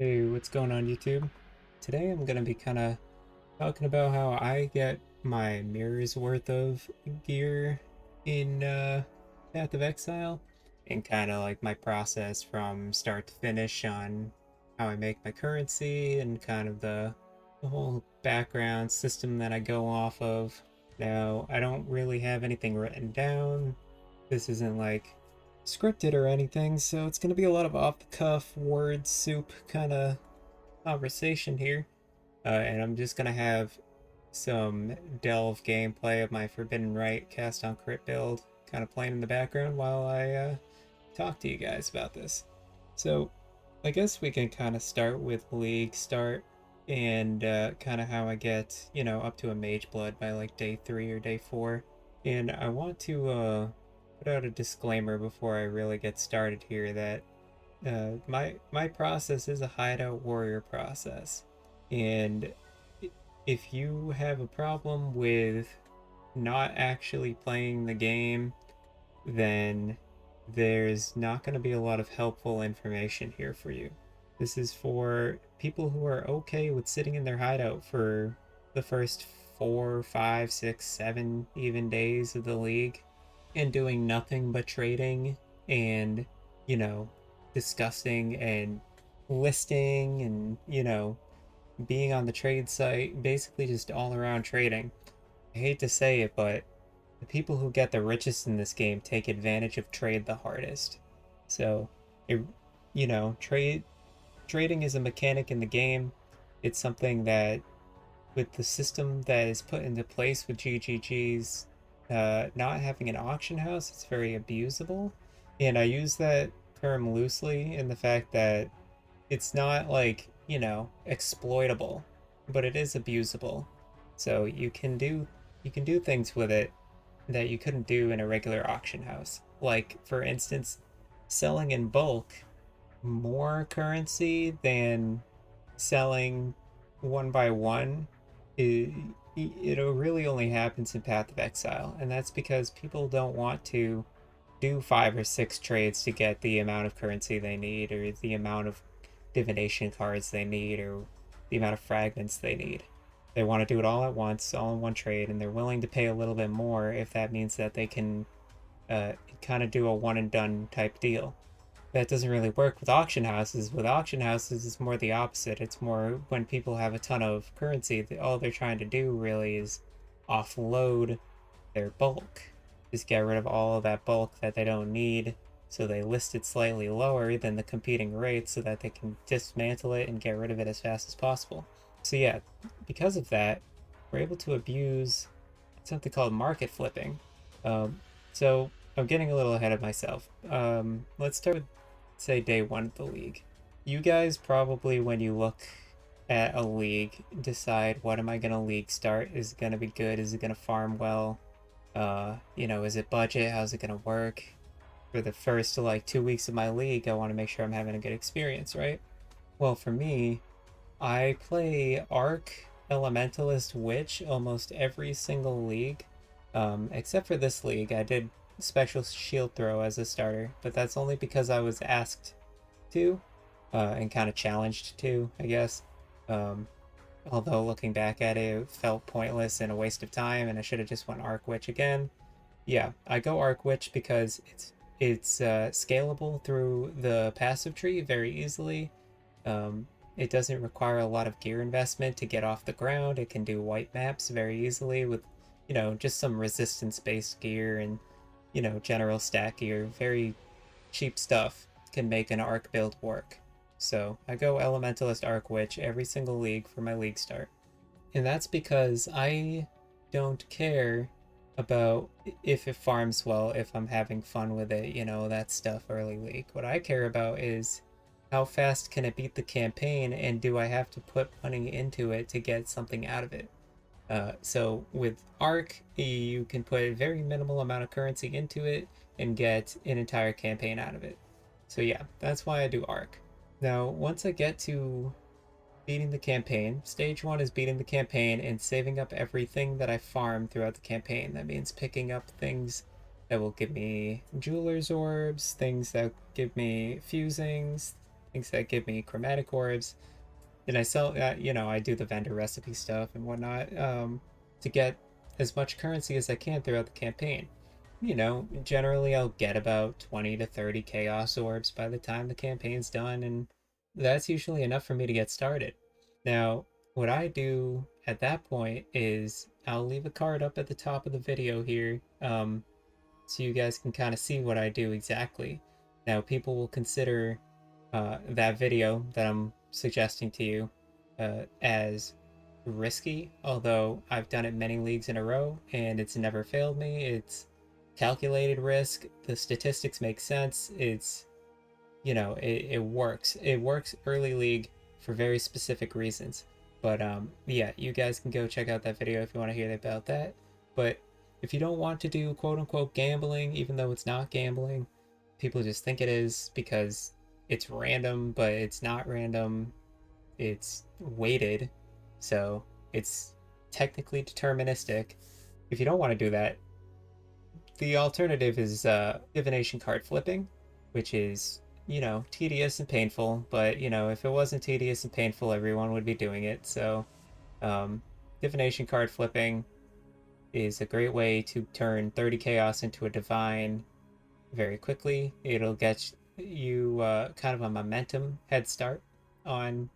Hey, what's going on YouTube? Today I'm gonna be kind of talking about how I get my mirror's worth of gear in Path of Exile and kind of like my process from start to finish on how I make my currency and kind of the whole background system that I go off of. Now, I don't really have anything written down. This isn't like scripted or anything, so it's gonna be a lot of off the cuff word soup kind of conversation here. And I'm just gonna have some delve gameplay of my Forbidden Right cast on crit build kind of playing in the background while I talk to you guys about this. So I guess we can kind of start with League start and kind of how I get, up to a Magebloods by like day 3 or day 4. And I want to put out a disclaimer before I really get started here that my process is a hideout warrior process, and if you have a problem with not actually playing the game, then there's not going to be a lot of helpful information here for you. This is for people who are okay with sitting in their hideout for the first 4, 5, 6, 7 even days of the league and doing nothing but trading and, you know, discussing and listing and, being on the trade site, basically just all around trading. I hate to say it, but the people who get the richest in this game take advantage of trade the hardest. So, it, trading is a mechanic in the game. It's something that, with the system that is put into place with GGG's, not having an auction house, it's very abusable. And I use that term loosely in the fact that it's not like, exploitable, but it is abusable. So you can do things with it that you couldn't do in a regular auction house. Like, for instance, selling in bulk more currency than selling one by one. It really only happens in Path of Exile, and that's because people don't want to do 5 or 6 trades to get the amount of currency they need, or the amount of divination cards they need, or the amount of fragments they need. They want to do it all at once, all in one trade, and they're willing to pay a little bit more if that means that they can kind of do a one and done type deal. That doesn't really work with auction houses. With auction houses, it's more the opposite. It's more when people have a ton of currency, all they're trying to do really is offload their bulk. Just get rid of all of that bulk that they don't need, so they list it slightly lower than the competing rate so that they can dismantle it and get rid of it as fast as possible. So yeah, because of that, we're able to abuse something called market flipping. So I'm getting a little ahead of myself. Let's start with, say, day 1 of the league. You guys probably, when you look at a league, decide, what am I going to league start? Is it going to be good? Is it going to farm well? Is it budget? How's it going to work? For the first like 2 weeks of my league, I want to make sure I'm having a good experience, right? Well, for me, I play Arc, Elementalist, Witch almost every single league. Except for this league, I did Special Shield Throw as a starter, but that's only because I was asked to, and kind of challenged to, I guess. Um, Although looking back at it, it felt pointless and a waste of time, and I should have just went Arc Witch again. Yeah, I go Arc Witch because it's scalable through the passive tree very easily. It doesn't require a lot of gear investment to get off the ground. It can do white maps very easily with, just some resistance-based gear and, general stat gear. Very cheap stuff can make an arc build work. So I go Elementalist Arc Witch every single league for my league start. And that's because I don't care about if it farms well, if I'm having fun with it, that stuff early league. What I care about is how fast can it beat the campaign, and do I have to put money into it to get something out of it? So with Arc, you can put a very minimal amount of currency into it and get an entire campaign out of it. So yeah, that's why I do Arc. Now, once I get to beating the campaign, stage 1 is beating the campaign and saving up everything that I farm throughout the campaign. That means picking up things that will give me jeweler's orbs, things that give me fusings, things that give me chromatic orbs. Then I sell, I do the vendor recipe stuff and whatnot to get as much currency as I can throughout the campaign. Generally I'll get about 20 to 30 chaos orbs by the time the campaign's done, and that's usually enough for me to get started. Now, what I do at that point is I'll leave a card up at the top of the video here, so you guys can kind of see what I do exactly. Now, people will consider that video that I'm suggesting to you as risky, although I've done it many leagues in a row and it's never failed me. It's calculated risk. The statistics make sense. It works. It works early league for very specific reasons. But yeah, you guys can go check out that video if you want to hear about that. But if you don't want to do quote unquote gambling, even though it's not gambling, people just think it is because it's random, but it's not random. It's weighted, so it's technically deterministic. If you don't want to do that, the alternative is divination card flipping, which is, tedious and painful. But, if it wasn't tedious and painful, everyone would be doing it. So, divination card flipping is a great way to turn 30 chaos into a divine very quickly. It'll get you kind of a momentum head start on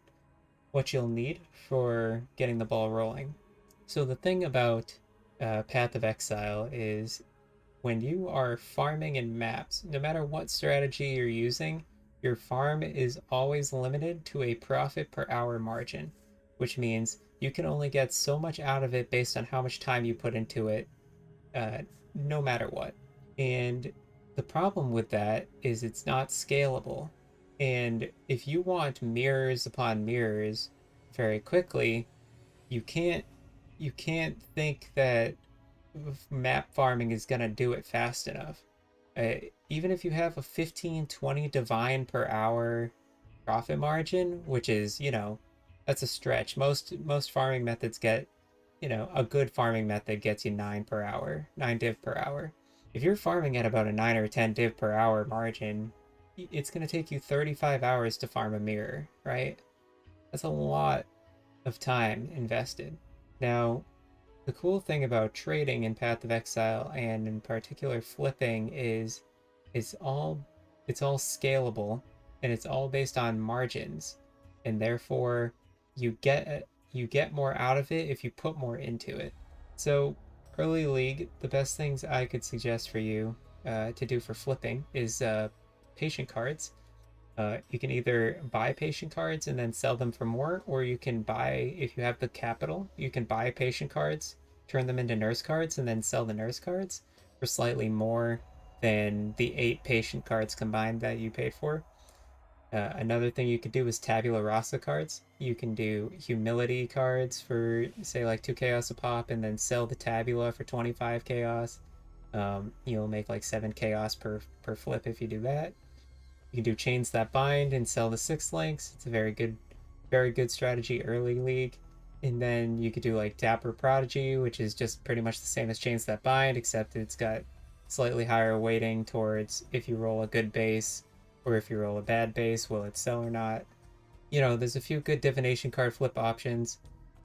what you'll need for getting the ball rolling. So the thing about Path of Exile is when you are farming in maps, no matter what strategy you're using, your farm is always limited to a profit per hour margin, which means you can only get so much out of it based on how much time you put into it, no matter what. And the problem with that is it's not scalable. And if you want mirrors upon mirrors very quickly, you can't think that map farming is going to do it fast enough. Even if you have a 15-20 divine per hour profit margin, which is, that's a stretch. Most farming methods get, a good farming method gets you 9 per hour, 9 div per hour. If you're farming at about a 9 or 10 div per hour margin, it's going to take you 35 hours to farm a mirror, right? That's a lot of time invested. Now, the cool thing about trading in Path of Exile, and in particular flipping, is it's all scalable, and it's all based on margins, and therefore you get more out of it if you put more into it. So early league, the best things I could suggest for you to do for flipping is patient cards. You can either buy patient cards and then sell them for more, or you can buy, if you have the capital, you can buy patient cards, turn them into nurse cards, and then sell the nurse cards for slightly more than the 8 patient cards combined that you paid for. Another thing you could do is tabula rasa cards. You can do humility cards for, say, like 2 chaos a pop, and then sell the tabula for 25 chaos. You'll make like 7 chaos per flip if you do that. You can do chains that bind and sell the 6 links. It's a very good strategy early league. And then you could do like Dapper Prodigy, which is just pretty much the same as chains that bind, except it's got slightly higher weighting towards if you roll a good base or if you roll a bad base, will it sell or not? There's a few good divination card flip options.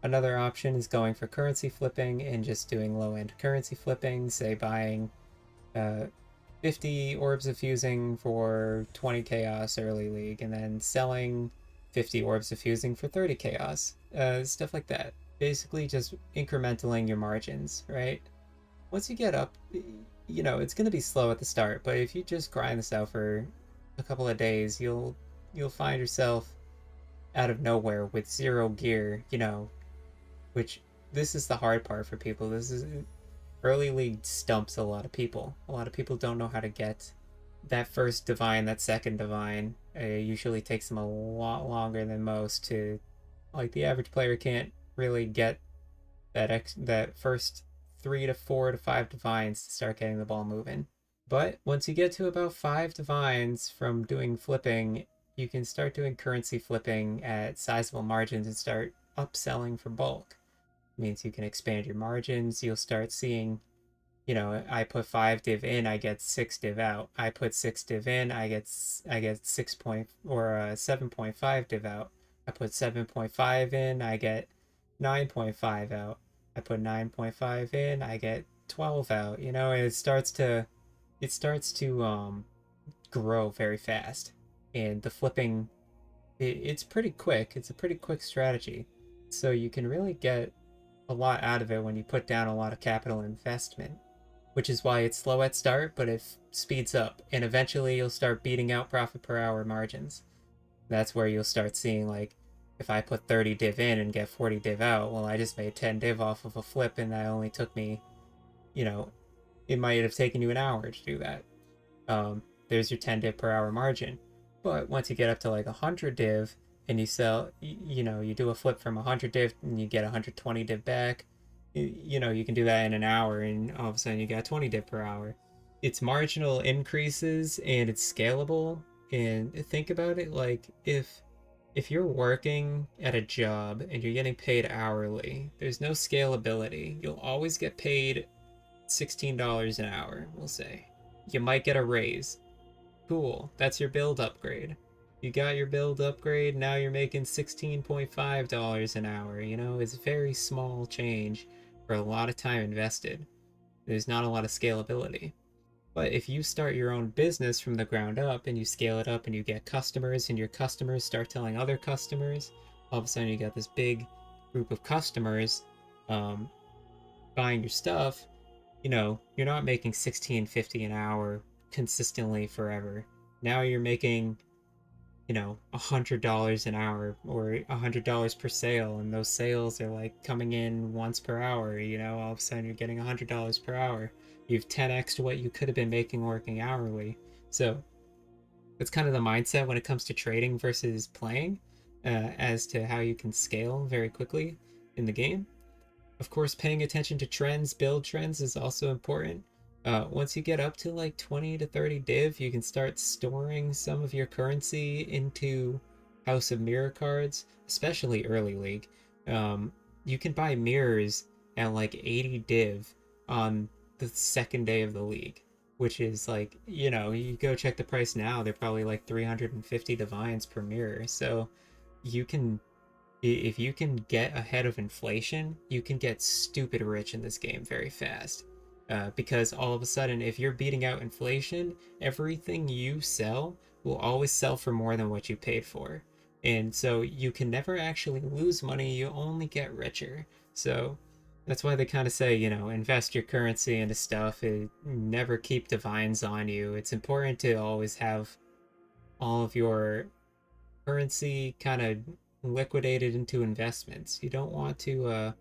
Another option is going for currency flipping and just doing low-end currency flipping, say buying 50 orbs of fusing for 20 chaos early league, and then selling 50 orbs of fusing for 30 chaos. Stuff like that. Basically just incrementing your margins, right? Once you get up, it's going to be slow at the start, but if you just grind this out for a couple of days, you'll find yourself out of nowhere with 0 gear, which this is the hard part for people. This is early league stumps a lot of people. A lot of people don't know how to get that first divine, that second divine. It usually takes them a lot longer than most to, like, the average player can't really get that first 3 to 4 to 5 divines to start getting the ball moving. But once you get to about 5 divines from doing flipping, you can start doing currency flipping at sizable margins and start upselling for bulk. It means you can expand your margins. You'll start seeing, you know, I put 5 div in, I get 6 div out. I put 6 div in, I get 6 point or 7.5 div out. I put 7.5 in, I get 9.5 out. I put 9.5 in, I get 12 out. You know, and it starts to grow very fast. And the flipping it's pretty quick. It's a pretty quick strategy. So you can really get a lot out of it when you put down a lot of capital investment, which is why it's slow at start, but it speeds up. And eventually you'll start beating out profit per hour margins. That's where you'll start seeing, like, if I put 30 div in and get 40 div out, well, I just made 10 div off of a flip, and that only took me, you know, it might have taken you an hour to do that. There's your 10 div per hour margin. But once you get up to like 100 div and you sell, you know, you do a flip from 100 div and you get 120 div back, you know, you can do that in an hour and all of a sudden you got 20 div per hour. It's marginal increases and it's scalable. And think about it, like if you're working at a job and you're getting paid hourly, there's no scalability. You'll always get paid $16 an hour, we'll say. You might get a raise. Cool, that's your build upgrade. You got your build upgrade, now you're making $16.5 an hour. You know, it's a very small change for a lot of time invested. There's not a lot of scalability. But if you start your own business from the ground up and you scale it up and you get customers and your customers start telling other customers, all of a sudden you got this big group of customers buying your stuff. You know, you're not making $16.50 an hour consistently forever. Now you're making, you know, $100 an hour or $100 per sale, and those sales are like coming in once per hour. You know, all of a sudden you're getting $100 per hour. You've 10x to what you could have been making working hourly. So that's kind of the mindset when it comes to trading versus playing, as to how you can scale very quickly in the game. Of course, paying attention to trends, build trends, is also important. Once you get up to like 20 to 30 div, you can start storing some of your currency into House of Mirror cards, especially early league. You can buy mirrors at like 80 div on the second day of the league, which is like, you know, you go check the price now, they're probably like 350 divines per mirror. So you can, if you can get ahead of inflation, you can get stupid rich in this game very fast. Because all of a sudden, if you're beating out inflation, everything you sell will always sell for more than what you paid for. And so you can never actually lose money, you only get richer. So that's why they kind of say, you know, invest your currency into stuff, never keep divines on you. It's important to always have all of your currency kind of liquidated into investments. You don't want to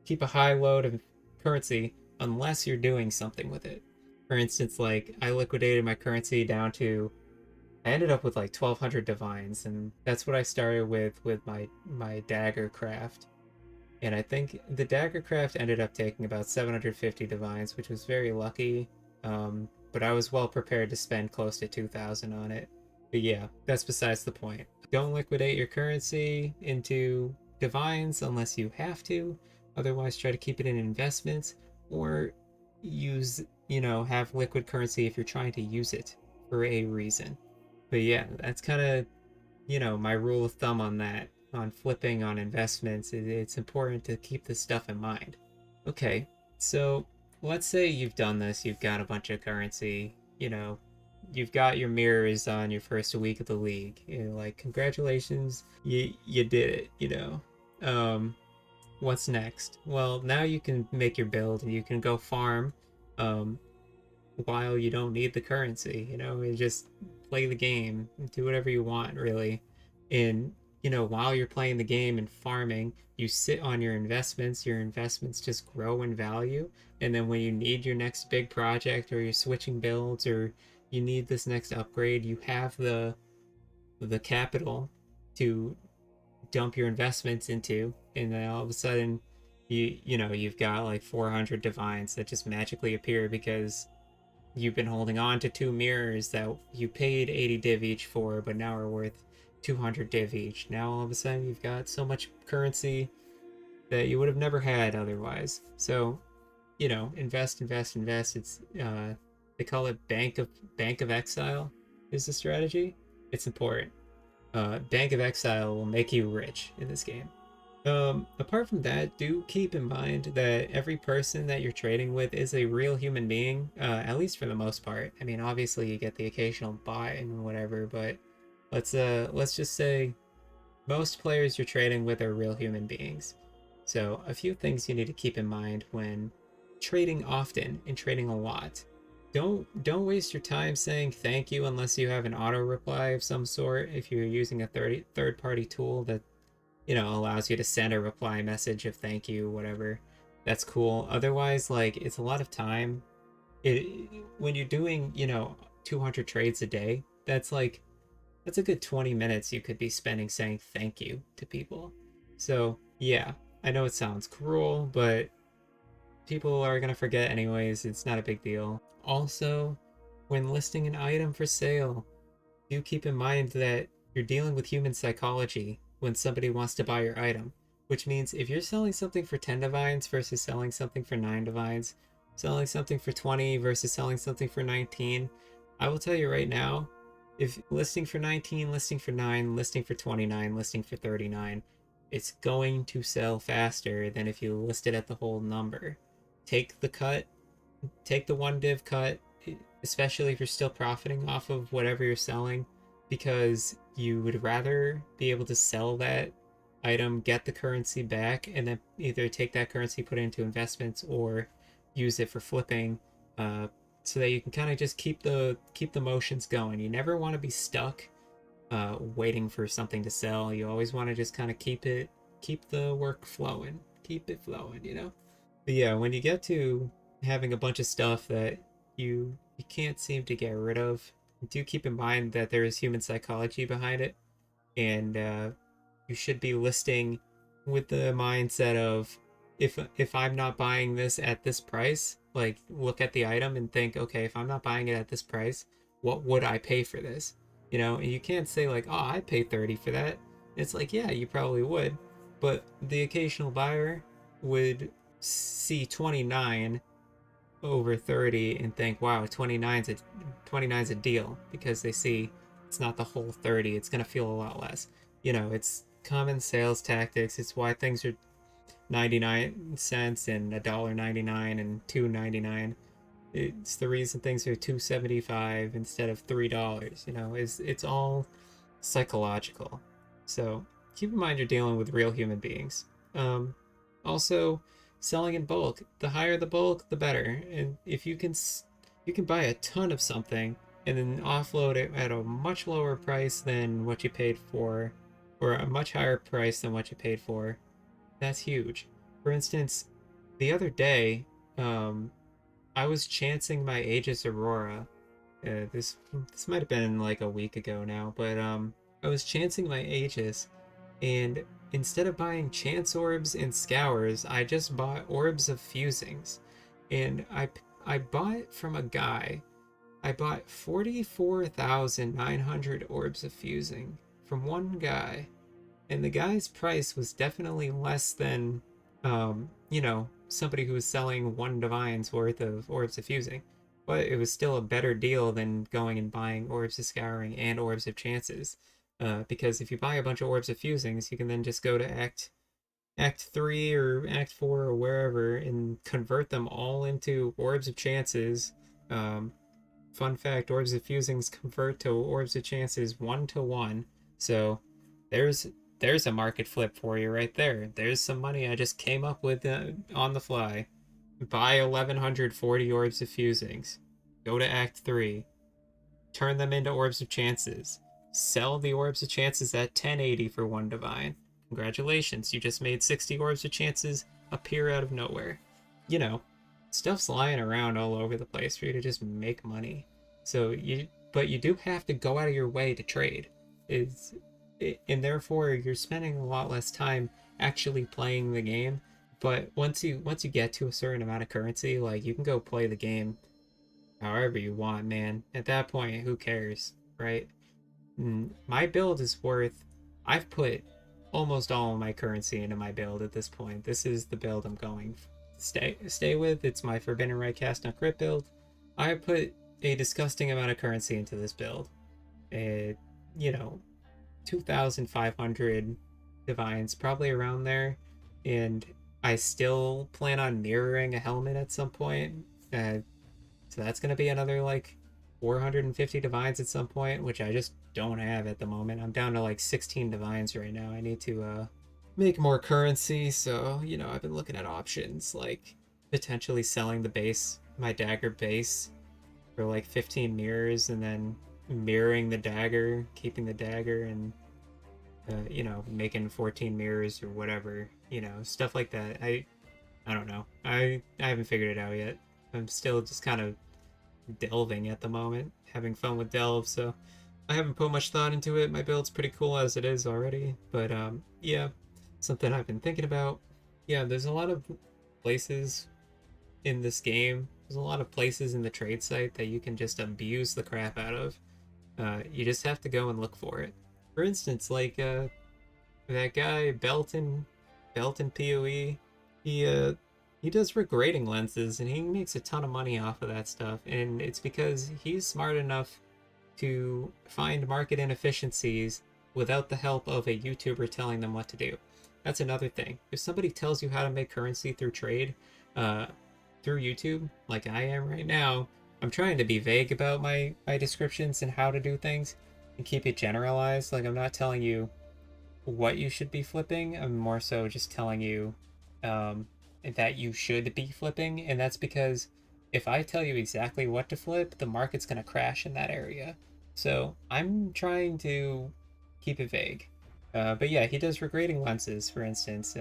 keep a high load of currency unless you're doing something with it. For instance, like I liquidated my currency down to, I ended up with like 1,200 divines, and that's what I started with my dagger craft. And I think the dagger craft ended up taking about 750 divines, which was very lucky. But I was well prepared to spend close to 2,000 on it. But yeah, that's besides the point. Don't liquidate your currency into divines unless you have to. Otherwise, try to keep it in investments or use, you know, have liquid currency if you're trying to use it for a reason. But yeah, that's kind of, you know, my rule of thumb on that, on flipping, on investments. It's important to keep this stuff in mind. Okay, so let's say you've done this, you've got a bunch of currency, you know, you've got your mirrors on your first week of the league. You know, like, congratulations, you did it, you know. What's next? Well, now you can make your build and you can go farm while you don't need the currency, you know, and just play the game, do whatever you want, really. And, you know, while you're playing the game and farming, you sit on your investments just grow in value. And then when you need your next big project, or you're switching builds, or you need this next upgrade, you have the capital to dump your investments into, and then all of a sudden you know, you've got like 400 divines that just magically appear because you've been holding on to 2 mirrors that you paid 80 div each for, but now are worth 200 div each. Now all of a sudden you've got so much currency that you would have never had otherwise. So you know, invest, invest, invest. It's they call it Bank of Exile is the strategy. It's important. Bank of Exile will make you rich in this game. Apart from that, do keep in mind that every person that you're trading with is a real human being, at least for the most part. I mean, obviously you get the occasional bot and whatever, but let's just say most players you're trading with are real human beings. So a few things you need to keep in mind when trading often and trading a lot. Don't waste your time saying thank you unless you have an auto reply of some sort. If you're using a third party tool that, you know, allows you to send a reply message of thank you, whatever, that's cool. Otherwise, like, it's a lot of time. It when you're doing, you know, 200 trades a day, that's a good 20 minutes you could be spending saying thank you to people. So, yeah, I know it sounds cruel, but people are going to forget anyways. It's not a big deal. Also, when listing an item for sale, do keep in mind that you're dealing with human psychology when somebody wants to buy your item, which means if you're selling something for 10 divines versus selling something for 9 divines, selling something for 20 versus selling something for 19, I will tell you right now, if listing for 19, listing for 9, listing for 29, listing for 39, it's going to sell faster than if you list it at the whole number. Take the cut, take the one div cut, especially if you're still profiting off of whatever you're selling, because you would rather be able to sell that item, get the currency back, and then either take that currency, put it into investments, or use it for flipping, so that you can kind of just keep the motions going. You never want to be stuck waiting for something to sell. You always want to just kind of keep the work flowing, keep it flowing, you know. But yeah, when you get to having a bunch of stuff that you can't seem to get rid of, do keep in mind that there is human psychology behind it, and you should be listing with the mindset of, if I'm not buying this at this price, like, look at the item and think, okay, if I'm not buying it at this price, what would I pay for this? You know, and you can't say like, oh, I'd pay 30 for that. It's like, yeah, you probably would, but the occasional buyer would see 29 over 30 and think, wow, 29's a deal, because they see it's not the whole 30. It's going to feel a lot less. You know, it's common sales tactics. It's why things are 99 cents and $1.99 and $2.99. It's the reason things are 2.75 instead of $3. You know, it's all psychological. So keep in mind you're dealing with real human beings. Um, Also, selling in bulk. The higher the bulk, the better. And if you can buy a ton of something and then offload it at a much lower price than what you paid for, or a much higher price than what you paid for. That's huge. For instance, the other day, um, I was chancing my Aegis Aurora. This might have been like a week ago now, but I was chancing my Aegis, and instead of buying chance orbs and scours, I just bought orbs of fusings, and I bought from a guy. I bought 44,900 orbs of fusing from one guy, and the guy's price was definitely less than, you know, somebody who was selling one divine's worth of orbs of fusing, but it was still a better deal than going and buying orbs of scouring and orbs of chances, because if you buy a bunch of orbs of fusings, you can then just go to act 3 or act 4 or wherever and convert them all into orbs of chances. Fun fact, orbs of fusings convert to orbs of chances 1 to 1. So there's there's a market flip for you right there. There's some money I just came up with on the fly. Buy 1140 orbs of fusings. Go to Act 3. Turn them into orbs of chances. Sell the orbs of chances at 1080 for 1 divine. Congratulations, you just made 60 orbs of chances appear out of nowhere. You know, stuff's lying around all over the place for you to just make money. But you do have to go out of your way to trade. It's, and therefore you're spending a lot less time actually playing the game. But once you get to a certain amount of currency, like, you can go play the game however you want, man. At that point, who cares, right? My build is worth. I've put almost all of my currency into my build at this point. This is the build I'm going stay with. It's my Forbidden Red Cast on Crit build. I put a disgusting amount of currency into this build. It, you know, 2,500 divines, probably around there, and I still plan on mirroring a helmet at some point. So that's gonna be another like 450 divines at some point, which I just don't have at the moment. I'm down to like 16 divines right now. I need to make more currency, so I've been looking at options like potentially selling the base, my dagger base, for like 15 mirrors, and then mirroring the dagger, keeping the dagger, and making 14 mirrors or whatever, stuff like that. I don't know. I haven't figured it out yet. I'm still just kind of delving at the moment, having fun with delve, so I haven't put much thought into it. My build's pretty cool as it is already, but yeah, something I've been thinking about. Yeah, there's a lot of places in this game. There's a lot of places in the trade site that you can just abuse the crap out of. You just have to go and look for it. For instance, like that guy Belton PoE, he does regrading lenses and he makes a ton of money off of that stuff, and it's because he's smart enough to find market inefficiencies without the help of a YouTuber telling them what to do. That's another thing. If somebody tells you how to make currency through trade, through YouTube, like I am right now, I'm trying to be vague about my descriptions and how to do things and keep it generalized. Like, I'm not telling you what you should be flipping. I'm more so just telling you that you should be flipping, and that's because if I tell you exactly what to flip, the market's going to crash in that area. So I'm trying to keep it vague. But yeah, he does regrading lenses, for instance.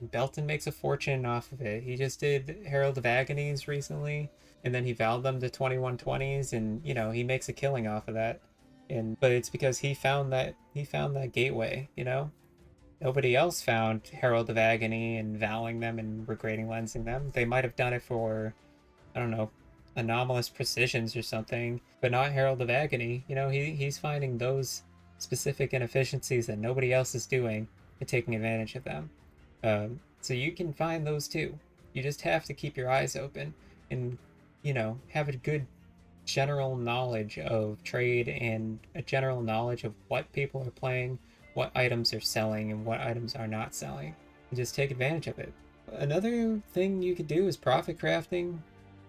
Belton makes a fortune off of it. He just did Herald of Agonies recently, and then he vowed them to 2120s, and he makes a killing off of that. But it's because he found that gateway. Nobody else found Herald of Agony and vowing them and regrading lensing them. They might have done it for, I don't know, anomalous precisions or something, but not Herald of Agony. He's finding those specific inefficiencies that nobody else is doing and taking advantage of them. So you can find those too. You just have to keep your eyes open and, have a good general knowledge of trade and a general knowledge of what people are playing, what items are selling, and what items are not selling, and just take advantage of it. Another thing you could do is profit crafting,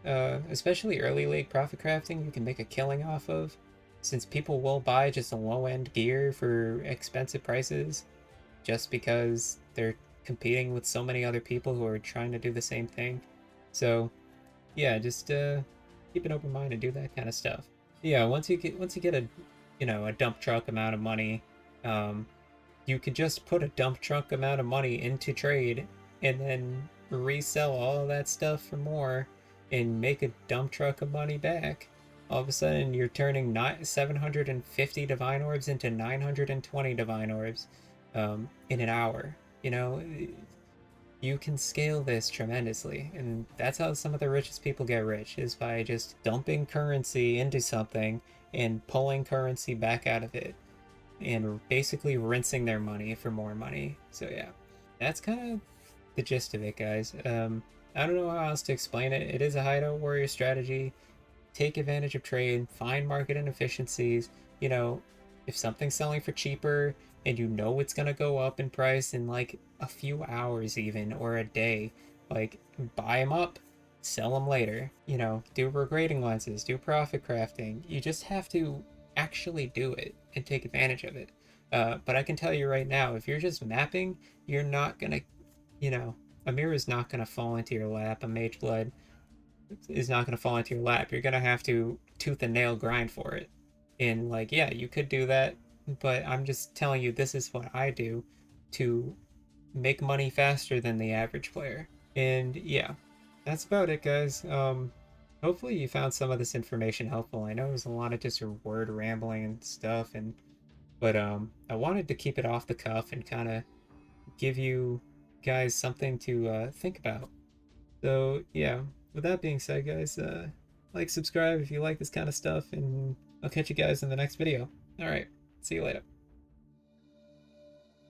especially early league profit crafting. You can make a killing off of, since people will buy just a low-end gear for expensive prices just because they're competing with so many other people who are trying to do the same thing. So yeah, just keep an open mind and do that kind of stuff. Yeah, once you get a dump truck amount of money, you could just put a dump truck amount of money into trade and then resell all of that stuff for more and make a dump truck of money back. All of a sudden you're turning 750 divine orbs into 920 divine orbs in an hour. You can scale this tremendously, and that's how some of the richest people get rich, is by just dumping currency into something and pulling currency back out of it and basically rinsing their money for more money. So yeah, that's kind of the gist of it, guys. I don't know how else to explain it. It is a hideout warrior strategy. Take advantage of trade, find market inefficiencies. If something's selling for cheaper and it's going to go up in price in like a few hours even, or a day, like, buy them up, sell them later. Do regrading lenses, do profit crafting. You just have to actually do it and take advantage of it. But I can tell you right now, if you're just mapping, you're not going to, a mirror is not going to fall into your lap. A mageblood is not going to fall into your lap. You're going to have to tooth and nail grind for it. And like, yeah, you could do that, but I'm just telling you, this is what I do to make money faster than the average player. And yeah, that's about it, guys. Hopefully you found some of this information helpful. I know it was a lot of just word rambling and stuff, but I wanted to keep it off the cuff and kind of give you guys something to think about. So yeah, with that being said, guys, like, subscribe if you like this kind of stuff, and I'll catch you guys in the next video. All right, see you later.